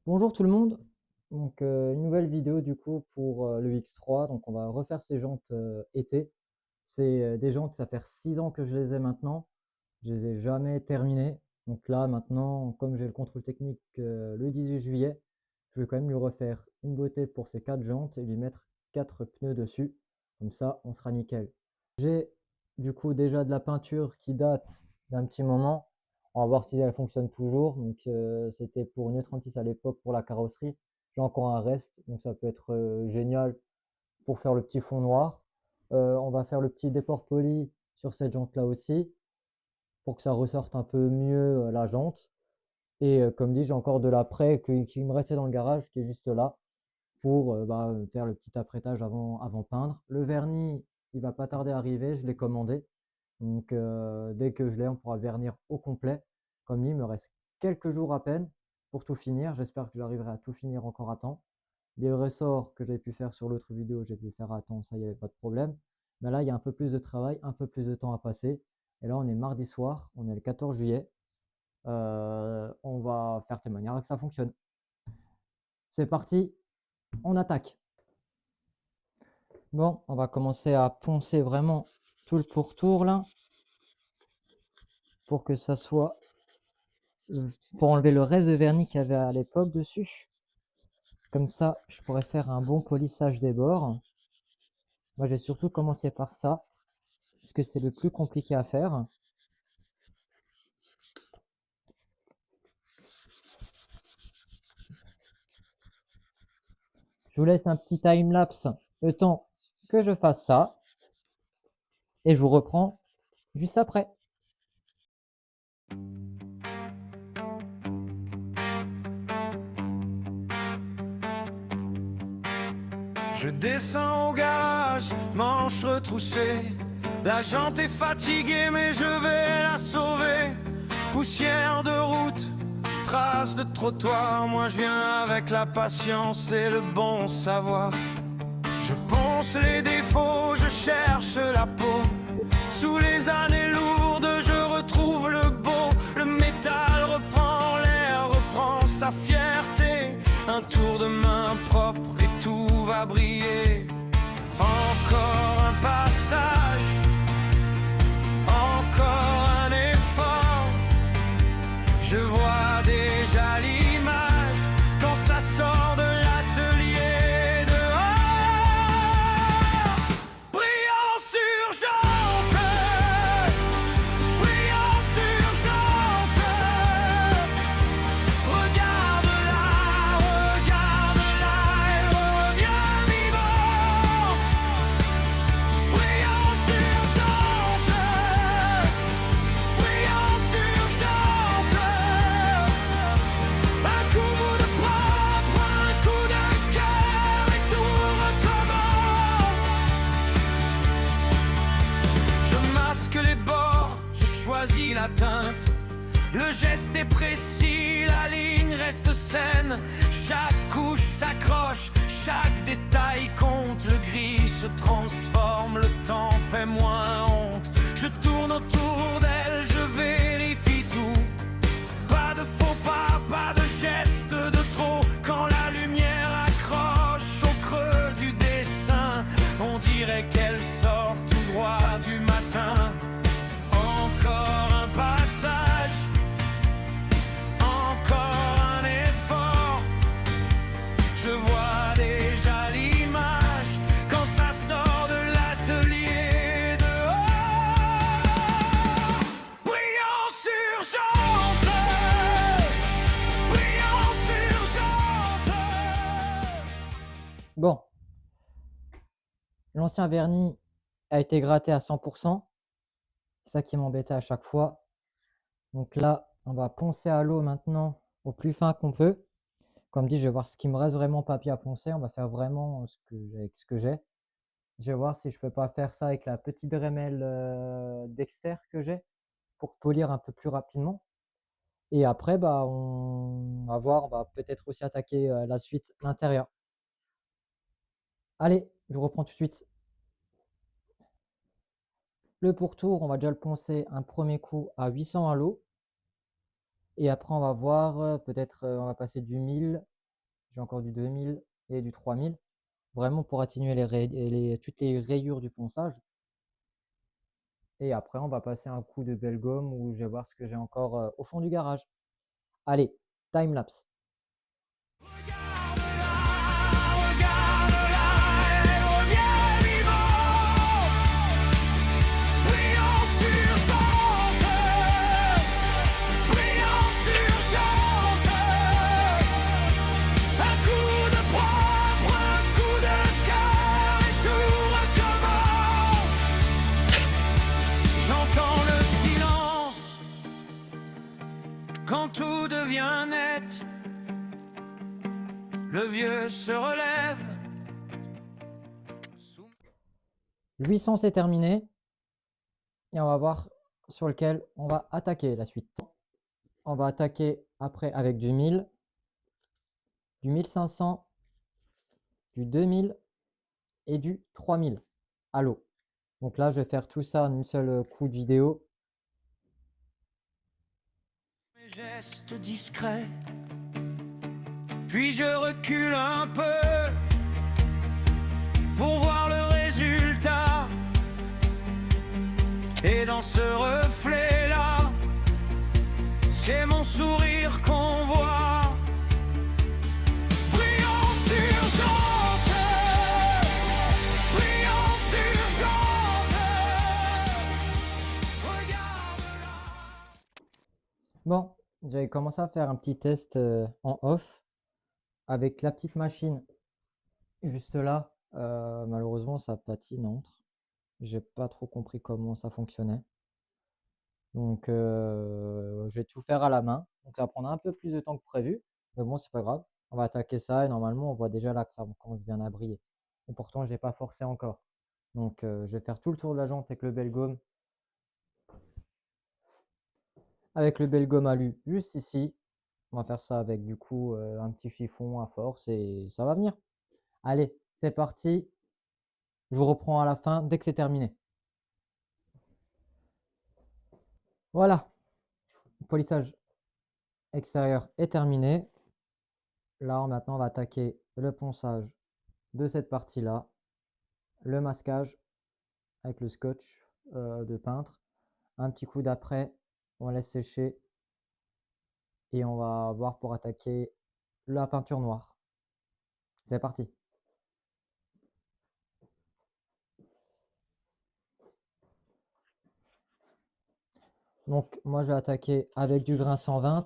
Bonjour tout le monde, une nouvelle vidéo du coup pour le X3, donc on va refaire ces jantes été. C'est des jantes, ça fait 6 ans que je les ai maintenant, je les ai jamais terminées. Donc là maintenant, comme j'ai le contrôle technique le 18 juillet, je vais quand même lui refaire une beauté pour ces 4 jantes et lui mettre 4 pneus dessus, comme ça on sera nickel. J'ai du coup déjà de la peinture qui date d'un petit moment. On va voir si elle fonctionne toujours. C'était pour une E36 à l'époque pour la carrosserie. J'ai encore un reste, donc ça peut être génial pour faire le petit fond noir. On va faire le petit déport poli sur cette jante là aussi pour que ça ressorte un peu mieux la jante. Et comme dit, j'ai encore de l'après qui me restait dans le garage qui est juste là pour faire le petit apprêtage avant peindre. Le vernis, il va pas tarder à arriver, je l'ai commandé. Dès que je l'ai, on pourra vernir au complet. Comme dit, il me reste quelques jours à peine pour tout finir. J'espère que j'arriverai à tout finir encore à temps. Les ressorts que j'avais pu faire sur l'autre vidéo, j'ai pu le faire à temps, ça, il n'y avait pas de problème. Mais là, il y a un peu plus de travail, un peu plus de temps à passer. Et là, on est mardi soir, on est le 14 juillet. On va faire de manière que ça fonctionne. C'est parti, on attaque. Bon, on va commencer à poncer vraiment tout le pourtour là, pour que ça soit, pour enlever le reste de vernis qu'il y avait à l'époque dessus. Comme ça, je pourrais faire un bon polissage des bords. Moi, j'ai surtout commencé par ça, parce que c'est le plus compliqué à faire. Je vous laisse un petit time-lapse, le temps que je fasse ça, et je vous reprends juste après. Je descends au garage, manches retroussées. La jante est fatiguée, mais je vais la sauver. Poussière de route, traces de trottoir. Moi je viens avec la patience et le bon savoir. Je ponce les défauts, je cherche la peau. Sous les années lourdes, je retrouve le beau. Le métal reprend l'air, reprend sa fierté. Un tour de main propre et tout va briller. Encore un passage, encore un effort. Je vois déjà l'image quand ça sort de l'atelier dehors. Brillant sur jante, brillant sur jante. Regarde-la, regarde-la, elle revient vivante. Brillant sur jante, brillant sur jante. Un coup de propre, un coup de cœur et tout recommence. Je masque les bords, je choisis la teinte. Le geste est précis, la ligne reste saine. Chaque couche s'accroche, chaque détail compte. Le gris se transforme, le temps fait moins honte. Je tourne autour d'elle, je vérifie tout. Pas de faux pas, pas de geste de trop. Quand la lumière accroche au creux du dessin, on dirait qu'elle sort tout droit du matin. Encore un passage, encore un effort. Je vois déjà l'image quand ça sort de l'atelier dehors. Brillant sur jante, brillant sur jante. Bon, l'ancien vernis a été gratté à 100%. C'est ça qui m'embêtait à chaque fois. Donc là, on va poncer à l'eau maintenant au plus fin qu'on peut. Comme dit, je vais voir ce qui me reste vraiment papier à poncer. On va faire vraiment avec ce que j'ai. Je vais voir si je peux pas faire ça avec la petite Dremel Dexter que j'ai pour polir un peu plus rapidement. Et après, on va voir, on va peut-être aussi attaquer la suite, l'intérieur. Allez, je vous reprends tout de suite. Le pourtour, on va déjà le poncer un premier coup à 800 à l'eau. Et après, on va voir, peut-être on va passer du 1000 J'ai encore du 2000 et du 3000. Vraiment pour atténuer toutes les rayures du ponçage. Et après, on va passer un coup de belle gomme où je vais voir ce que j'ai encore au fond du garage. Allez, time lapse. Quand tout devient net, le vieux se relève. 800 c'est terminé. Et on va voir sur lequel on va attaquer la suite. On va attaquer après avec du 1000, du 1500, du 2000 et du 3000 à l'eau. Donc là, je vais faire tout ça en une seule coup de vidéo. Geste discret, puis je recule un peu pour voir le résultat. Et dans ce reflet-là, c'est mon sourire qu'on voit. Brillance urgente, brillance urgente. Regarde là. Bon, j'avais commencé à faire un petit test en off avec la petite machine juste là. Malheureusement, ça patine entre. J'ai pas trop compris comment ça fonctionnait. Donc, je vais tout faire à la main. Donc, ça va prendre un peu plus de temps que prévu. Mais bon, c'est pas grave. On va attaquer ça et normalement, on voit déjà là que ça commence bien à briller. Et pourtant, je n'ai pas forcé encore. Donc, je vais faire tout le tour de la jante avec le Belgaume. Avec le Belgaume alu juste ici. On va faire ça avec du coup un petit chiffon à force et ça va venir. Allez, c'est parti. Je vous reprends à la fin dès que c'est terminé. Voilà, le polissage extérieur est terminé. Là, maintenant, on va attaquer le ponçage de cette partie-là, le masquage avec le scotch de peintre. Un petit coup d'après, on laisse sécher et on va voir pour attaquer la peinture noire. C'est parti. Donc, moi, je vais attaquer avec du grain 120.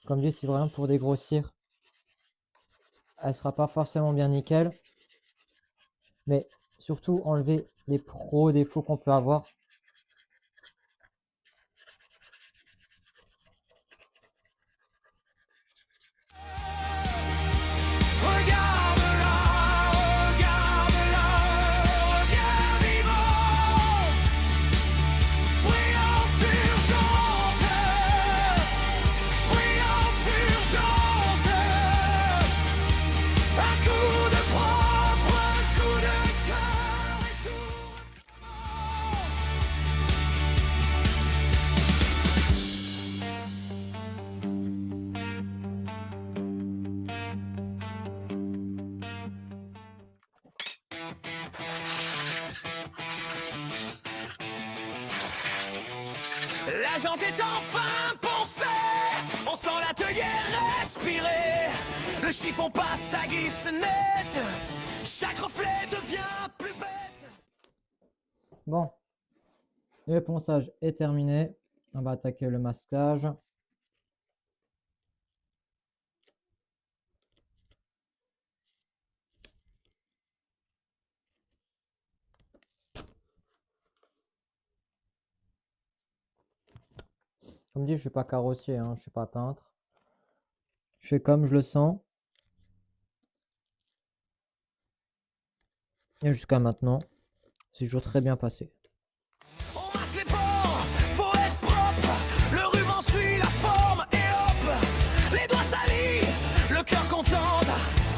Comme dit, c'est vraiment pour dégrossir. Elle ne sera pas forcément bien nickel. Mais surtout, enlever les défauts qu'on peut avoir. La jante est enfin poncée, on sent l'atelier respirer. Le chiffon passe à glisse net, chaque reflet devient plus bête. Bon, le ponçage est terminé. On va attaquer le masquage. Comme dit, je suis pas carrossier, hein, je suis pas peintre. Je fais comme je le sens. Et jusqu'à maintenant, c'est toujours très bien passé. On masque les pores, faut être propre. Le ruban suit la forme et hop, les doigts salis, le cœur contente.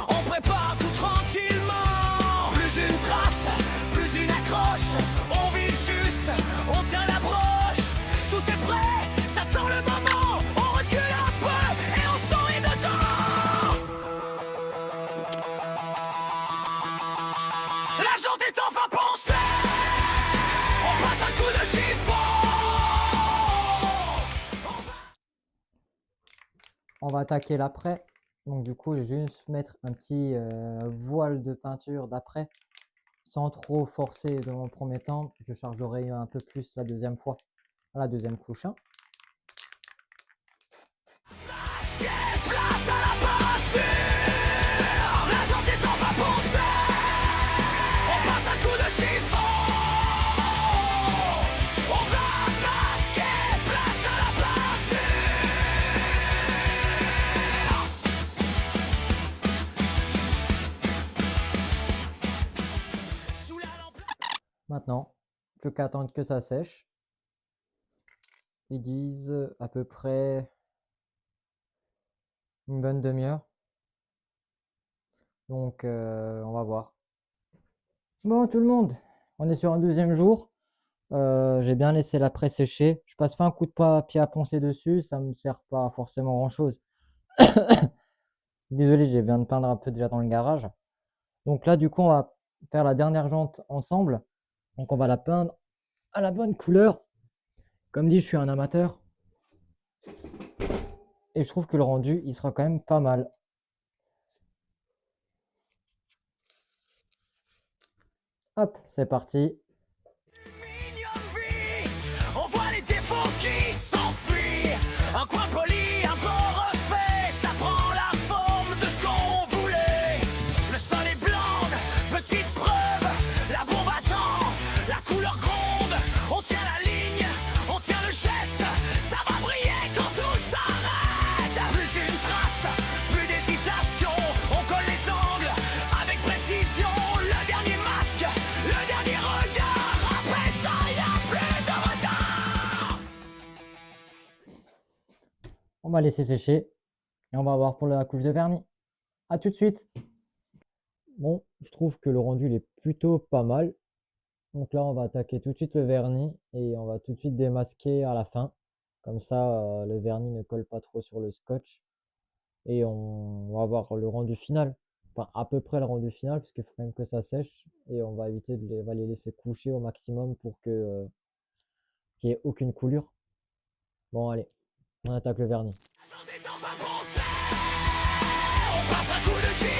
On prépare tout tranquillement. Plus une trace, plus une accroche. On vit juste, on tient la broche. Tout est prêt, ça sent le moment. On recule un peu et on sourit dedans. on va attaquer l'après. Donc du coup, je vais juste mettre un petit voile de peinture d'après, sans trop forcer dans mon premier temps. Je chargerai un peu plus la deuxième fois, la deuxième couche. Hein. Place à la peinture, la gente est en va penser. On passe un coup de chiffon. On va masquer, place à la peinture. Sous la lampe. Maintenant, plus qu'à attendre que ça sèche. Ils disent à peu près une bonne demi-heure. Donc, on va voir. Bon, tout le monde, on est sur un deuxième jour. J'ai bien laissé la presse sécher. Je passe pas un coup de papier à poncer dessus, ça me sert pas forcément grand-chose. Désolé, j'ai bien de peindre un peu déjà dans le garage. Donc là, du coup, on va faire la dernière jante ensemble. Donc, on va la peindre à la bonne couleur. Comme dit, je suis un amateur. Et je trouve que le rendu, il sera quand même pas mal. Hop, c'est parti. Mignonne vie, on voit les défauts qui s'enfuient. Un coin poli, un beau refait, ça prend la forme de ce qu'on voulait. Le sol est blanc, petite preuve, la bombe attend, la couleur gronde. On tient la ligne, on tient le geste, ça va briller quand tout s'arrête. Plus une trace, plus d'hésitation, on colle les angles avec précision. Le dernier masque, le dernier regard, après ça y a plus de retard. On va laisser sécher. Et on va voir pour la couche de vernis. A tout de suite. Bon, je trouve que le rendu il est plutôt pas mal. Donc là, on va attaquer tout de suite le vernis et on va tout de suite démasquer à la fin. Comme ça, le vernis ne colle pas trop sur le scotch. Et on va voir le rendu final. Enfin, à peu près le rendu final, parce qu'il faut quand même que ça sèche. Et on va éviter de va les laisser coucher au maximum pour que qu'il n'y ait aucune coulure. Bon, allez, on attaque le vernis. La journée t'en va penser, on passe un coup de chien.